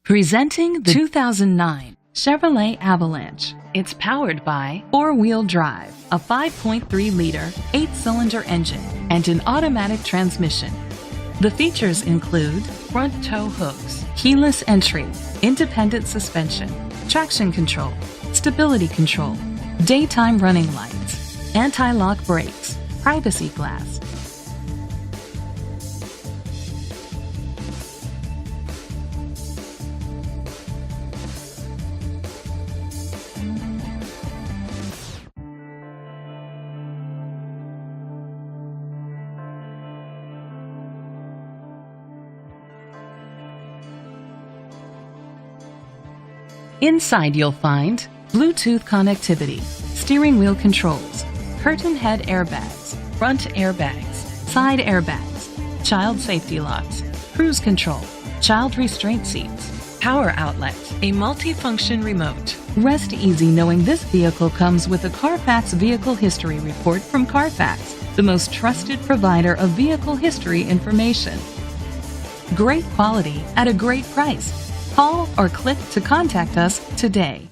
Presenting the 2009 Chevrolet Avalanche. It's powered by four-wheel drive, a 5.3-liter, 8-cylinder engine, and an automatic transmission. The features include front tow hooks, keyless entry, independent suspension, traction control, stability control, daytime running lights, anti-lock brakes, privacy glass. Inside you'll find Bluetooth connectivity, steering wheel controls, curtain head airbags, front airbags, side airbags, child safety locks, cruise control, child restraint seats, power outlet, a multi-function remote. Rest easy knowing this vehicle comes with a Carfax Vehicle History Report from Carfax, the most trusted provider of vehicle history information. Great quality at a great price. Call or click to contact us today.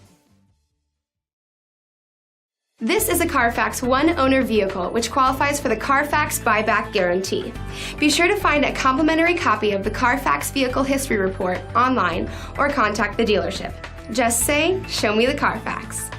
This is a Carfax one-owner vehicle which qualifies for the Carfax buyback guarantee. Be sure to find a complimentary copy of the Carfax Vehicle History Report online or contact the dealership. Just say, "Show me the Carfax."